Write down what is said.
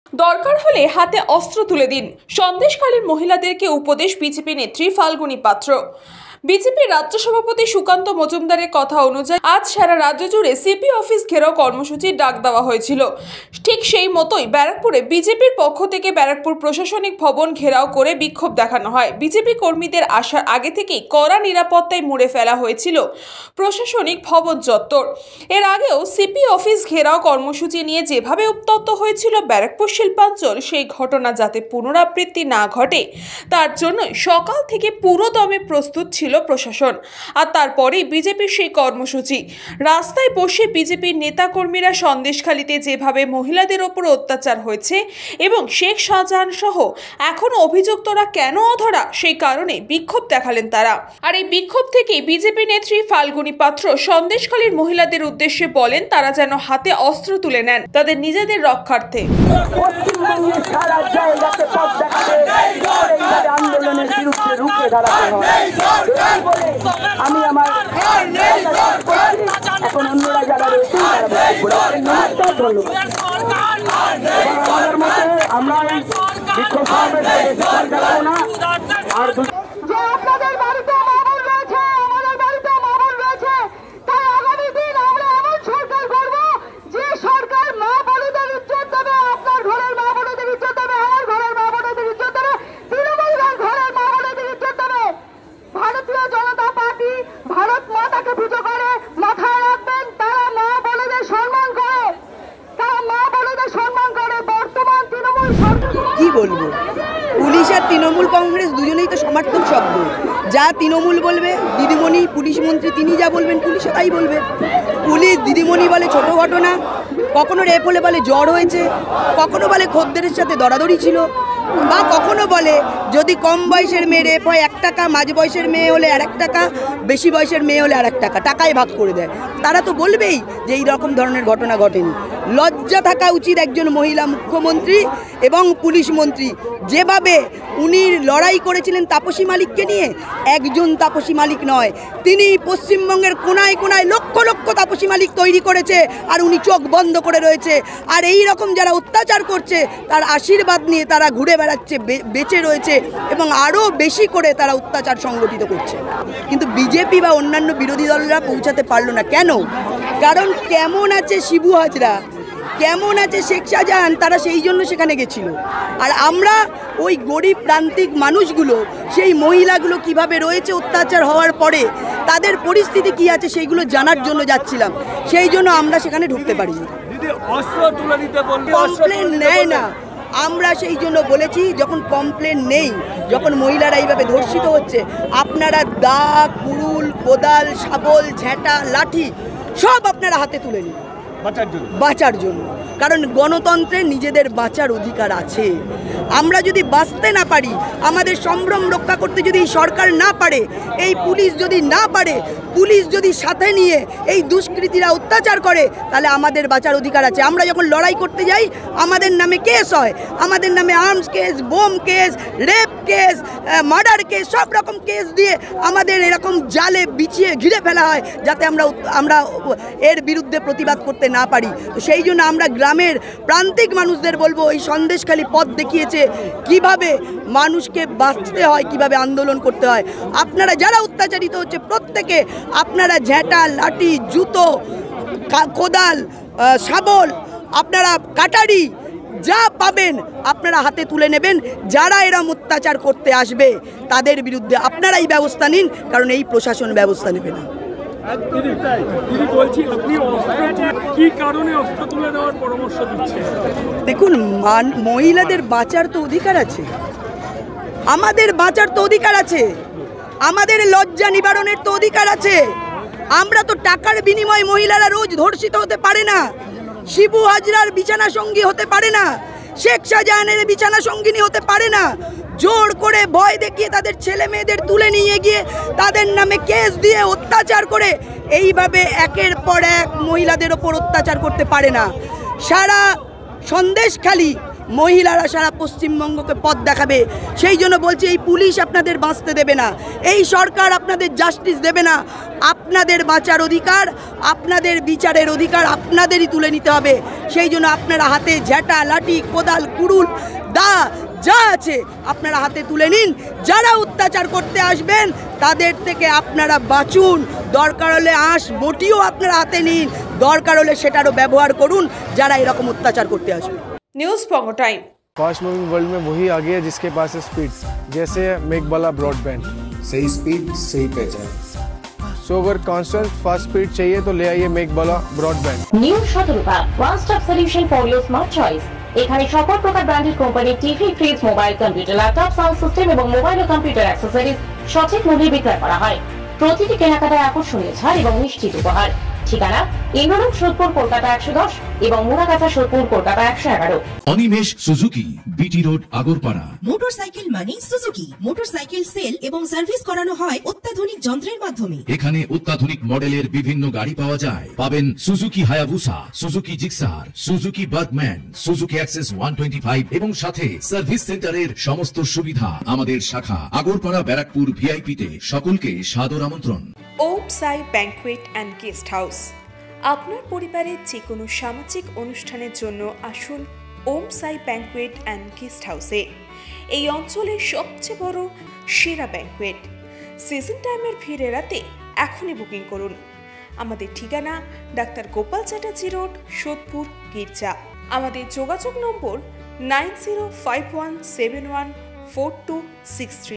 দরকার হলে হাতে অস্ত্র তুলে দিন, সন্দেশখালীর মহিলাদেরকে উপদেশ বিজেপি নেত্রী ফাল্গুনী পাত্র। বিজেপি রাজ্য সভাপতি সুকান্ত মজুমদারের কথা অনুযায়ী আজ সারা রাজ্য জুড়ে সিপি অফিস ঘেরাও কর্মসূচির ডাক দেওয়া হয়েছিল। ঠিক সেই মতোই ব্যারাকপুরে বিজেপির পক্ষ থেকে ব্যারাকপুর প্রশাসনিক ভবন ঘেরাও করে বিক্ষোভ দেখানো হয়। বিজেপি কর্মীদের আসার আগে থেকেই কড়া নিরাপত্তায় মুড়ে ফেলা হয়েছিল প্রশাসনিক ভবন চত্বর। এর আগেও সিপি অফিস ঘেরাও কর্মসূচি নিয়ে যেভাবে উত্তপ্ত হয়েছিল ব্যারাকপুর শিল্পাঞ্চল, সেই ঘটনা যাতে পুনরাবৃত্তি না ঘটে তার জন্য সকাল থেকে পুরো দমে প্রস্তুত ছিল প্রশাসন। আর তারপরেই বিজেপির সেই কর্মসূচি। রাস্তায় বসে বিজেপির নেতাকর্মীরা সন্দেশখালীতে যেভাবে মহিলাদের ওপর অত্যাচার হয়েছে এবং শেখ শাহজাহান সহ এখনো অভিযুক্তরা কেন অধরা, সেই কারণে বিক্ষোভ দেখালেন তারা। আর এই বিক্ষোভ থেকেই বিজেপি নেত্রী ফাল্গুনী পাত্র সন্দেশখালীর মহিলাদের উদ্দেশ্যে বলেন তারা যেন হাতে অস্ত্র তুলে নেন তাদের নিজেদের রক্ষার্থে। আন্দোলনের বিরুদ্ধে রুখে দাঁড়াতে হয়। আমি আমার এখন অন্যরা যারা রয়েছে আমরা বিক্ষোভ না আর আপনাদের বাড়িতে মামলা রয়েছে, আমাদের বাড়িতে মামলা রয়েছে। তাই আগামী দিন আমরা এমন সরকার করব যে সরকার মা বোনেদের ইজ্জত দেবে, আপনার ঘরের মা বোনেদের ইজ্জত দেবে, আমার ঘরের মা বোনেদের ইজ্জত দেবে, তৃণমূলের ঘরের মা বোনেদের ইজ্জত দেবে। ভারতীয় জনতা পার্টি ভারত মাতাকে পুজো করে, মাথায় রাখবেন তারা মা বোনেদের সম্মান করে, তারা মা বোনেদের সম্মান করে। বর্তমান তৃণমূল সরকার কি বলবো, পুলিশ আর তৃণমূল কংগ্রেস দুজনেই তো সমর্থক শব্দ। যা তৃণমূল বলবে দিদিমণি, পুলিশ মন্ত্রী তিনি যা বলবেন পুলিশও তাই বলবে। পুলিশ দিদিমণি বলে ছোট ঘটনা, কখনো রেপ হলে বলে জ্বর হয়েছে, কখনো বলে খদ্দেরের সাথে দরাদরি ছিল, বা কখনো বলে যদি কম বয়সের মেয়ে রেপ হয় 1 টাকা, মাঝ বয়সের মেয়ে হলে 1 টাকা, বেশি বয়সের মেয়ে হলে 1 টাকা, টাকায় ভাগ করে দেয়। তারা তো বলবেই যে এই রকম ধরনের ঘটনা ঘটেনি। লজ্জা থাকা উচিত একজন মহিলা মুখ্যমন্ত্রী এবং পুলিশ মন্ত্রী। যেভাবে উনি লড়াই করেছিলেন তাপসী মালিককে নিয়ে, একজন তাপসী মালিক নয়, তিনি পশ্চিমবঙ্গের কোনায় কোনায় লক্ষ লক্ষ তাপসী মালিক তৈরি করেছে আর উনি চোখ বন্ধ করে রয়েছে। আর এই রকম যারা অত্যাচার করছে তার আশীর্বাদ নিয়ে তারা ঘুরে বেড়াচ্ছে, বেঁচে রয়েছে এবং আরও বেশি করে তারা অত্যাচার সংগঠিত করছে। কিন্তু বিজেপি বা অন্যান্য বিরোধী দলরা পৌঁছাতে পারলো না। কেন? কারণ কেমন আছে শিবু হাজরা, কেমন আছে শেখ শাহজাহান, তারা সেই জন্য সেখানে গেছিল। আর আমরা ওই গরিব প্রান্তিক মানুষগুলো, সেই মহিলাগুলো কিভাবে রয়েছে অত্যাচার হওয়ার পরে তাদের পরিস্থিতি কি আছে সেইগুলো জানার জন্য যাচ্ছিলাম। সেই জন্য আমরা সেখানে ঢুকতে পারিনি। কমপ্লেন নেয় না, আমরা সেই জন্য বলেছি যখন কমপ্লেন নেই, যখন মহিলারা এইভাবে ধর্ষিত হচ্ছে, আপনারা দা, কুড়ুল, কোদাল, শাবল, ঝেঁটা, লাঠি সব আপনারা হাতে তুলে নিন বাঁচার জন্য। কারণ গণতন্ত্রে নিজেদের বাঁচার অধিকার আছে। আমরা যদি বাঁচতে না পারি, আমাদের সম্ভ্রম রক্ষা করতে যদি সরকার না পারে, এই পুলিশ যদি না পারে, পুলিশ যদি সাথে নিয়ে এই দুষ্কৃতীরা অত্যাচার করে, তাহলে আমাদের বাঁচার অধিকার আছে। আমরা যখন লড়াই করতে যাই আমাদের নামে কেস হয়, আমাদের নামে arms case, bomb case, rape case, murder case, সব রকম কেস দিয়ে আমাদের এরকম জালে বিছিয়ে ঘিরে ফেলা হয় যাতে আমরা এর বিরুদ্ধে প্রতিবাদ করতে না পারি। তো সেই জন্য আমরা গ্রামের প্রান্তিক মানুষদের বলবো, এই সন্দেশখালী পথ দেখিয়েছে কিভাবে মানুষকে বাঁচতে হয়, কিভাবে আন্দোলন করতে হয়। আপনারা যারা অত্যাচারিত হচ্ছে প্রত্যেকে আপনারা ঝেঁটা, লাঠি, জুতো, কোদাল, শাবল, আপনারা কাটারি যা পাবেন আপনারা হাতে তুলে নেবেন। যারা এরম অত্যাচার করতে আসবে তাদের বিরুদ্ধে আপনারাই ব্যবস্থা নিন, কারণ এই প্রশাসন ব্যবস্থা নেবে না। দেখুন, মহিলাদের বাঁচার তো অধিকার আছে, আমাদের বাঁচার তো অধিকার আছে, আমাদের লজ্জা নিবারণের তো অধিকার আছে। আমরা তো টাকার বিনিময়ে মহিলারা রোজ ধর্ষিত হতে পারে না, শিবু হাজরার বিছানা সঙ্গী হতে পারে না, শেখ শাহজাহানের বিছানা সঙ্গিনী হতে পারে না। জোর করে ভয় দেখিয়ে তাদের ছেলে মেয়েদের তুলে নিয়ে গিয়ে তাদের নামে কেস দিয়ে অত্যাচার করে এইভাবে একের পর এক মহিলাদের ওপর অত্যাচার করতে পারে না। সারা সন্দেশখালী মহিলারা সারা পশ্চিমবঙ্গকে পথ দেখাবে। সেই জন্য বলছি, এই পুলিশ আপনাদের বাঁচতে দেবে না, এই সরকার আপনাদের জাস্টিস দেবে না। আপনাদের বাঁচার অধিকার, আপনাদের বিচারের অধিকার আপনাদেরই তুলে নিতে হবে। সেই জন্য আপনারা হাতে ঝ্যাঁটা, লাঠি, কোদাল, কুড়ুল, দা যা আছে আপনারা হাতে তুলে নিন। যারা অত্যাচার করতে আসবেন তাদের থেকে আপনারা বাঁচুন। দরকার হলে আঁশ বটিও আপনারা হাতে নিন, দরকার হলে সেটারও ব্যবহার করুন যারা এরকম অত্যাচার করতে আসবে। নিউজ বঙ্গ টাইম। फास्ट मूविंग वर्ल्ड में वही आगे है जिसके पास है स्पीड, जैसे मेघबाला ब्रॉडबैंड। सही स्पीड सही पहचान। सो अगर कांस्टेंट फास्ट स्पीड चाहिए तो ले आइए Meghbala broadband. New Shatarupa one stop solution for your smart choice. এখানে সকল প্রকার ব্র্যান্ডেড কোম্পানির TV, fridge, mobile, computer, laptop, sound system এবং মোবাইল ও কম্পিউটার অ্যাক্সেসরিজ সঠিক মূল্যে বিক্রয় করা হয়। প্রতিটি কেনাকাটায় আকর্ষণীয় ছাড় এবং নিশ্চিত উপহার। ঠিকানা ইন্দ্রনগর, সোদপুর, কলকাতা 110 এবং Muragachha, Sodepur, Kolkata 111। Animesh Suzuki, BT road, Agarpara. Motorcycle মানে সুজুকি। মোটরসাইকেল সেল এবং সার্ভিস করানো হয় অত্যাধুনিক যন্ত্রের মাধ্যমে। এখানে অত্যাধুনিক মডেলের বিভিন্ন গাড়ি পাওয়া যায়। পাবেন Suzuki Hayabusa, Suzuki Gixxer, Suzuki Bergman, Suzuki access 125 এবং সাথে সার্ভিস সেন্টারের সমস্ত সুবিধা। আমাদের শাখা আগরপাড়া, ব্যারাকপুর ভিআইপিতে। সকলকে সাদর আমন্ত্রণ। ওম সাই ব্যাংকুয়েট অ্যান্ড গেস্ট হাউস। আপনার পরিবারের যে কোনো সামাজিক অনুষ্ঠানের জন্য আসুন ওম সাই ব্যাংকুয়েট অ্যান্ড গেস্ট হাউসে। এই অঞ্চলের সবচেয়ে বড় সেরা ব্যাংকুয়েট। সিজন টাইমের ভিড় এড়াতে এখনই বুকিং করুন। আমাদের ঠিকানা ডাক্তার গোপাল চ্যাটার্জি রোড, সোদপুর, গির্জা। আমাদের যোগাযোগ নম্বর 9051714263।